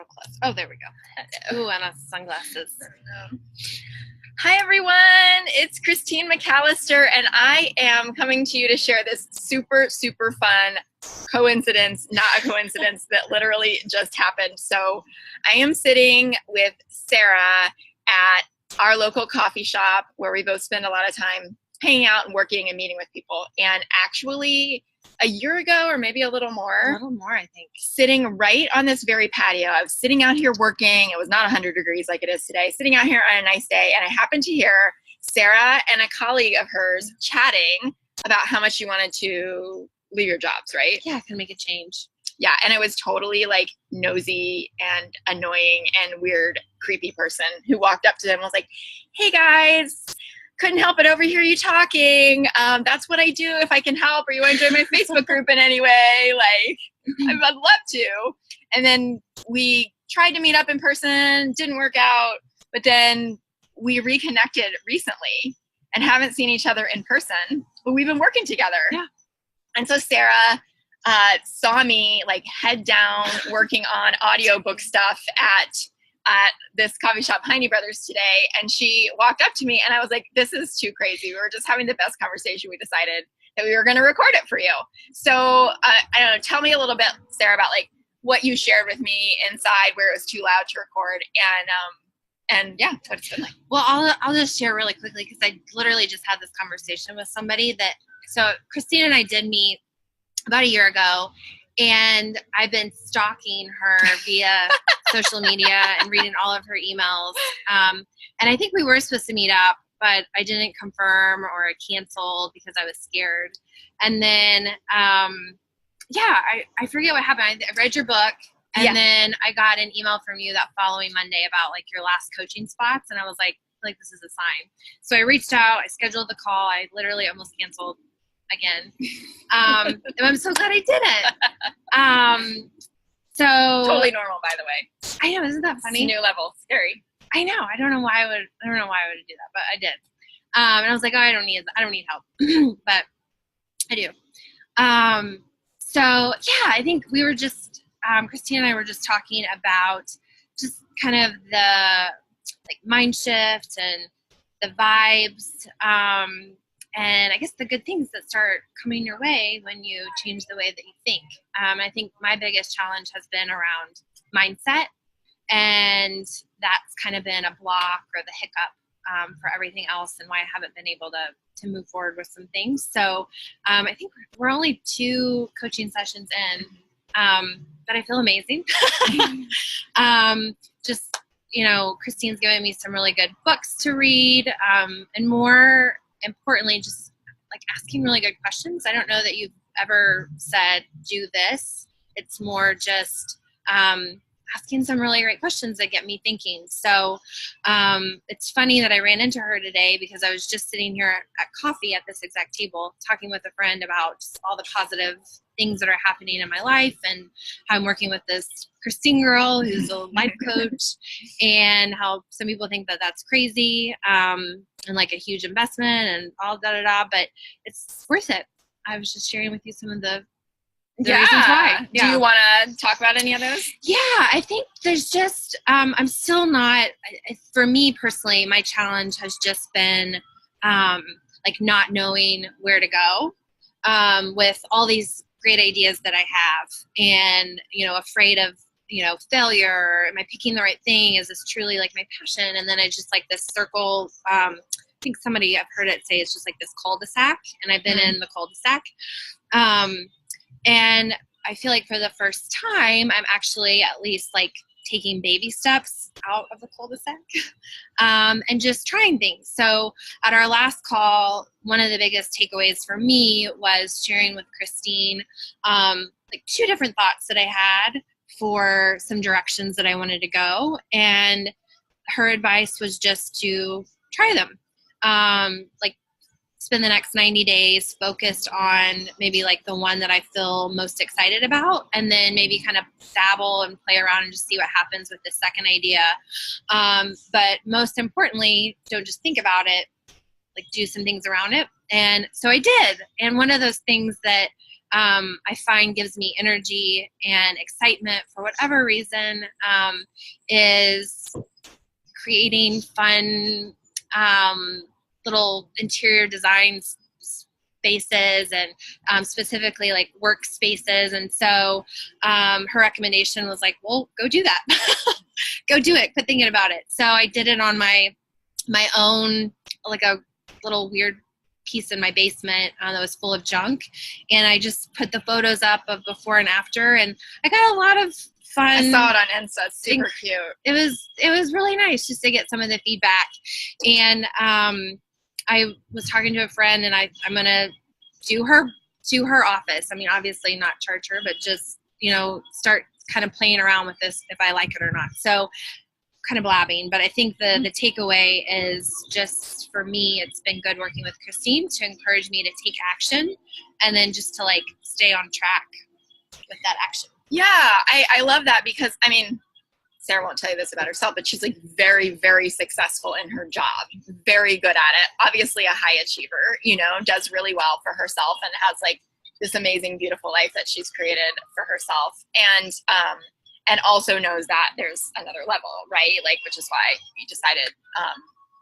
little close. Oh, there we go. Ooh, and sunglasses. Hi, everyone. It's Christine McAllister, and I am coming to you to share this super, super fun coincidence, not a coincidence, that literally just happened. So I am sitting with Sarah at our local coffee shop where we both spend a lot of time hanging out and working and meeting with people. And actually, a year ago, or maybe a little more, I think, sitting right on this very patio. I was sitting out here working. It was not 100 degrees like it is today, sitting out here on a nice day. And I happened to hear Sarah and a colleague of hers chatting about how much you wanted to leave your jobs, right? Yeah, can make a change. Yeah, and I was totally like nosy and annoying and weird, creepy person who walked up to them and was like, hey guys, couldn't help but overhear you talking. That's what I do if I can help, or you want to join my Facebook group in any way. Like, I'd love to. And then we tried to meet up in person, didn't work out, but then we reconnected recently and haven't seen each other in person, but we've been working together. Yeah. And so Sarah saw me like head down working on audiobook stuff at this coffee shop, Heine Brothers, today. And she walked up to me and I was like, this is too crazy. We were just having the best conversation. We decided that we were going to record it for you. So I don't know, tell me a little bit, Sarah, about like what you shared with me inside where it was too loud to record. And yeah, what it's been like. Well, I'll just share really quickly because I literally just had this conversation with somebody so Christine and I did meet about a year ago, and I've been stalking her via social media and reading all of her emails. And I think we were supposed to meet up, but I didn't confirm, or I canceled because I was scared. And then, I forget what happened. I read your book, and then I got an email from you that following Monday about like your last coaching spots. And I was like, this is a sign. So I reached out, I scheduled the call. I literally almost canceled again. And I'm so glad I didn't. So totally normal, by the way. I know, isn't that funny? It's a new level, scary. I know. I don't know why I would do that, but I did. And I was like, oh, I don't need help, but I do. So yeah, I think we were just, Christine and I were just talking about just kind of the like mind shift and the vibes, and I guess the good things that start coming your way when you change the way that you think. I think my biggest challenge has been around mindset, and that's kind of been a block or the hiccup for everything else, and why I haven't been able to move forward with some things. So I think we're only 2 coaching sessions in, but I feel amazing. Just, Christine's giving me some really good books to read, and more importantly, just like asking really good questions. I don't know that you've ever said, do this. It's more just asking some really great questions that get me thinking. So it's funny that I ran into her today because I was just sitting here at coffee at this exact table talking with a friend about just all the positive things that are happening in my life and how I'm working with this Christine girl who's a life coach, and how some people think that that's crazy and like a huge investment and all da-da-da, but it's worth it. I was just sharing with you some of the reasons why. Do you want to talk about any of those? Yeah, I think there's just, I'm still not, for me personally, my challenge has just been like not knowing where to go with all these great ideas that I have, and, afraid of, failure. Am I picking the right thing? Is this truly like my passion? And then I just like this circle, I think I've heard it say it's just like this cul-de-sac, and I've been in the cul-de-sac. And I feel like for the first time, I'm actually at least like taking baby steps out of the cul-de-sac and just trying things. So at our last call, one of the biggest takeaways for me was sharing with Christine like 2 different thoughts that I had for some directions that I wanted to go. And her advice was just to try them. Like spend the next 90 days focused on maybe like the one that I feel most excited about, and then maybe kind of dabble and play around and just see what happens with the second idea. But most importantly, don't just think about it, like do some things around it. And so I did. And one of those things that I find gives me energy and excitement for whatever reason, is creating fun little interior designs spaces and specifically like workspaces. And so her recommendation was like, well, go do that. Go do it. Quit thinking about it. So I did it on my own, like a little weird piece in my basement that was full of junk. And I just put the photos up of before and after. And I got a lot of fun. I saw it on Insta. It's super cute. It was really nice just to get some of the feedback. And I was talking to a friend, and I'm going to do her office. I mean, obviously not charge her, but just, start kind of playing around with this if I like it or not. So kind of blabbing, but I think the takeaway is just for me, it's been good working with Christine to encourage me to take action and then just to like stay on track with that action. Yeah, I love that because, I mean, Sarah won't tell you this about herself, but she's like very, very successful in her job, very good at it. Obviously a high achiever, does really well for herself and has like this amazing, beautiful life that she's created for herself. And also knows that there's another level, right? Like, which is why we decided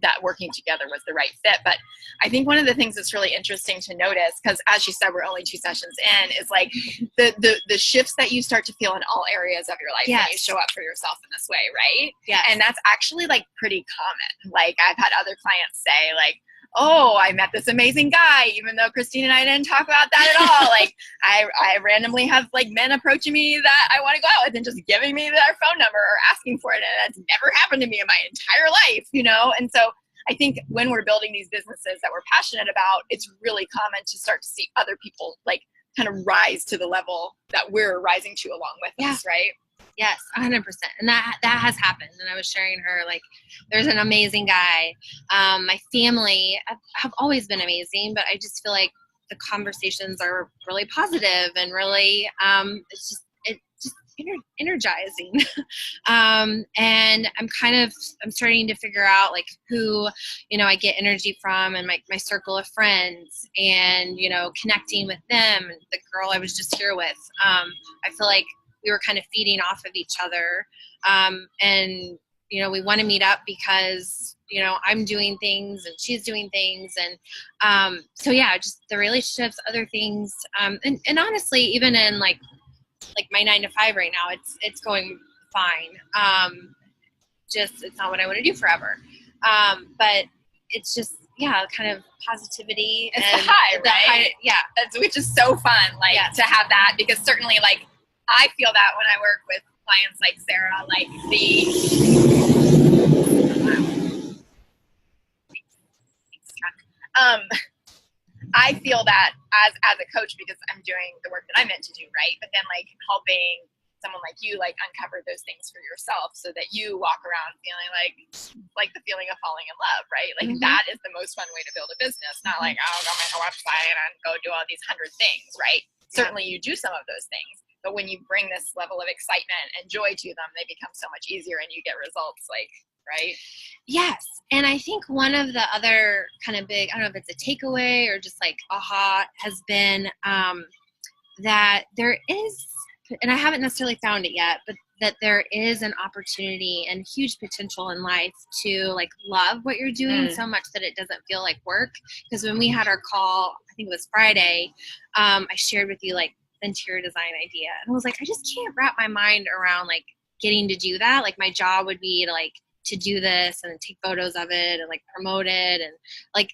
that working together was the right fit. But I think one of the things that's really interesting to notice, because as she said, we're only 2 sessions in, is like the shifts that you start to feel in all areas of your life when you show up for yourself in this way, right? Yeah. And that's actually like pretty common. Like I've had other clients say like, oh, I met this amazing guy, even though Christine and I didn't talk about that at all. Like I randomly have like men approaching me that I want to go out with and just giving me their phone number or asking for it. And that's never happened to me in my entire life, And so I think when we're building these businesses that we're passionate about, it's really common to start to see other people like kind of rise to the level that we're rising to along with us, right? Yes, 100%. And that has happened. And I was sharing her, like, there's an amazing guy. My family have always been amazing, but I just feel like the conversations are really positive and really, it's just energizing. And I'm starting to figure out like who, I get energy from and my circle of friends and, connecting with them. And the girl I was just here with, I feel like we were kind of feeding off of each other. And, we want to meet up because, I'm doing things and she's doing things. And so, yeah, just the relationships, other things. And honestly, even in like my 9 to 5 right now, it's going fine. Just, it's not what I want to do forever. But it's just, kind of positivity. It's and the high, right? High, which is so fun, to have that, because certainly like I feel that when I work with clients like Sarah, like I feel that as a coach, because I'm doing the work that I'm meant to do, right? But then like helping someone like you like uncover those things for yourself so that you walk around feeling like the feeling of falling in love, right? Like that is the most fun way to build a business. Not like, I'll go on my website and go do all these 100 things, right? Certainly you do some of those things, but when you bring this level of excitement and joy to them, they become so much easier and you get results right? Yes. And I think one of the other kind of big, I don't know if it's a takeaway or just like aha, has been that there is, and I haven't necessarily found it yet, but that there is an opportunity and huge potential in life to like love what you're doing so much that it doesn't feel like work. Because when we had our call, I think it was Friday, I shared with you like the interior design idea. And I was like, I just can't wrap my mind around like getting to do that. Like my job would be to like to do this and take photos of it and like promote it. And like,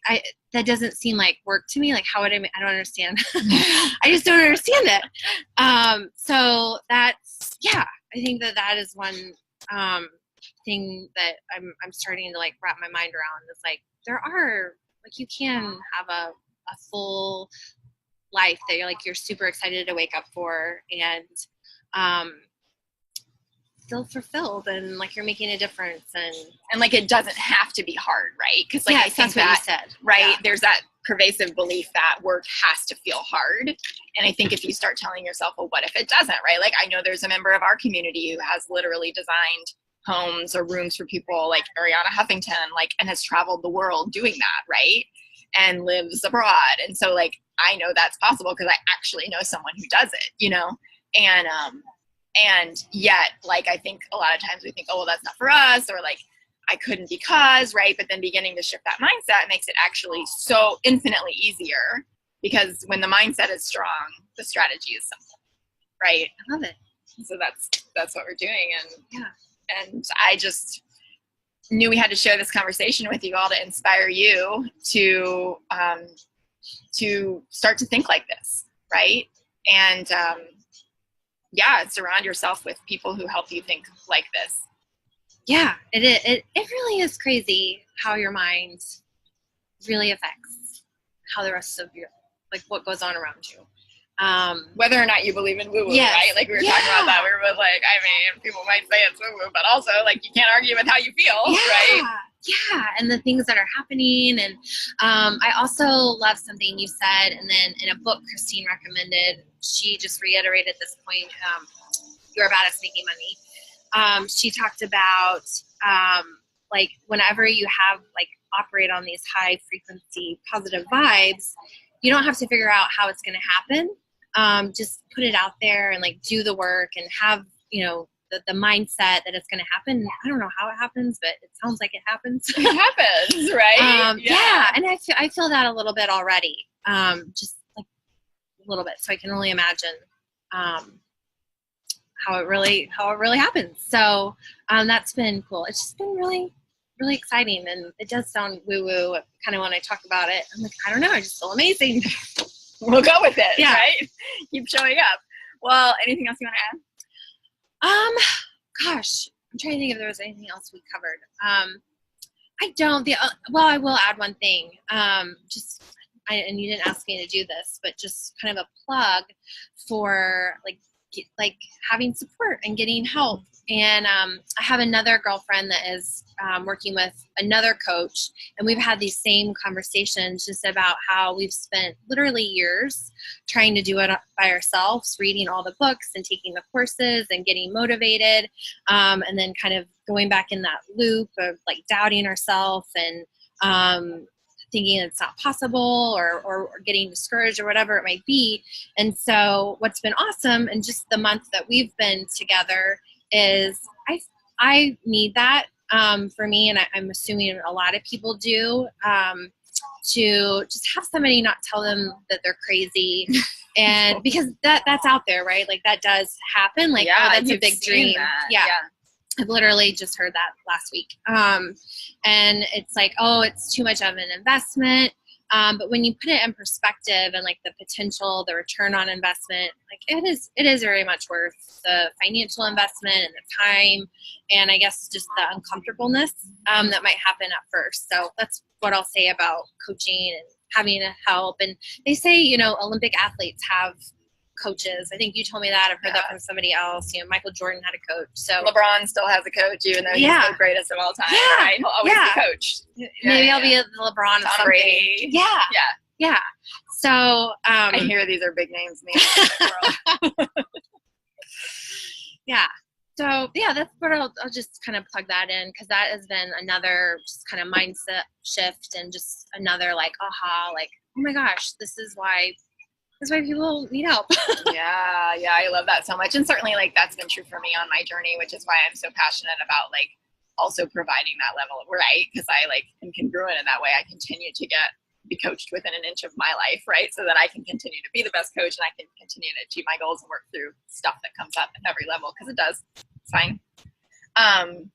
that doesn't seem like work to me. Like how would I don't understand. I just don't understand it. So that's, I think that is one thing that I'm starting to like wrap my mind around. Is like, there are like, you can have a full life that you're super excited to wake up for and, feel fulfilled and like you're making a difference and like it doesn't have to be hard, right? Because like yes, I think that's what you said, right? There's that pervasive belief that work has to feel hard, and I think if you start telling yourself, well, what if it doesn't, right? Like I know there's a member of our community who has literally designed homes or rooms for people like Ariana Huffington, like, and has traveled the world doing that, right? And lives abroad, and so like I know that's possible because I actually know someone who does it, you know? And yet, like, I think a lot of times we think, oh, well, that's not for us, or like, I couldn't because, right? But then beginning to shift that mindset makes it actually so infinitely easier, because when the mindset is strong, the strategy is simple, right? I love it. So that's what we're doing. And I just knew we had to share this conversation with you all to inspire you to start to think like this, right? And surround yourself with people who help you think like this. Yeah, it really is crazy how your mind really affects how the rest of your, like, what goes on around you. Whether or not you believe in woo-woo, yes. right? Like we were talking about that. We were both like, I mean, people might say it's woo-woo, but also like you can't argue with how you feel, right? Yeah, and the things that are happening. And I also love something you said, and then in a book Christine recommended, she just reiterated this point, You're About Us Making Money. She talked about like whenever you have like operate on these high frequency positive vibes, you don't have to figure out how it's going to happen. Just put it out there and like do the work and have, you know, the mindset that it's going to happen. I don't know how it happens, but it sounds like it happens. It happens, right? Yeah. And I feel that a little bit already, just like a little bit. So I can only imagine how it really happens. So that's been cool. It's just been really, really exciting. And it does sound woo-woo kind of when I talk about it. I'm like, I don't know, I just feel amazing. We'll go with it, right? Keep showing up. Well, anything else you want to add? Gosh, I'm trying to think if there was anything else we covered. I don't. Well, I will add one thing. And you didn't ask me to do this, but just kind of a plug for like having support and getting help. And I have another girlfriend that is working with another coach, and we've had these same conversations just about how we've spent literally years trying to do it by ourselves, reading all the books and taking the courses and getting motivated, and then kind of going back in that loop of like doubting ourselves and thinking it's not possible or getting discouraged or whatever it might be. And so what's been awesome, and just the month that we've been together, is I need that for me, and I'm assuming a lot of people do, to just have somebody not tell them that they're crazy, and because that's out there, right? Like that does happen. Like, oh, that's a big dream. Yeah. I've literally just heard that last week. And it's like, oh, it's too much of an investment. But when you put it in perspective and like the potential, the return on investment, like it is very much worth the financial investment and the time, and I guess just the uncomfortableness that might happen at first. So that's what I'll say about coaching and having a help. And they say, you know, Olympic athletes have coaches. I think you told me that. I've heard that from somebody else. You know, Michael Jordan had a coach. So LeBron still has a coach, even though he's the greatest of all time. Yeah. Right? He'll always be coached. Maybe I'll be a LeBron of something. Brady. Yeah. So I hear these are big names in the world. Yeah. So that's what I'll just kind of plug that in, because that has been another just kind of mindset shift, and just another like aha, like, oh my gosh, this is why people need help. Yeah, I love that so much. And certainly like that's been true for me on my journey, which is why I'm so passionate about like also providing that level of, right? Because I like am congruent in that way. I continue to be coached within an inch of my life, right? So that I can continue to be the best coach, and I can continue to achieve my goals and work through stuff that comes up at every level, because it does. It's fine. And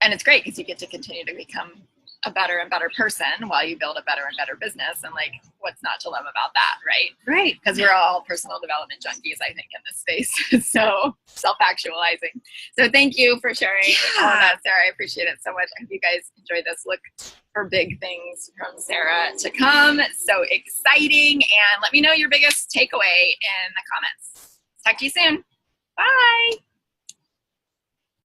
it's great because you get to continue to become a better and better person while you build a better and better business. And like, what's not to love about that, right? Right. Because we're all personal development junkies, I think, in this space. So self-actualizing. So thank you for sharing all of that, Sarah. I appreciate it so much. I hope you guys enjoyed this. Look for big things from Sarah to come. So exciting. And let me know your biggest takeaway in the comments. Talk to you soon. Bye.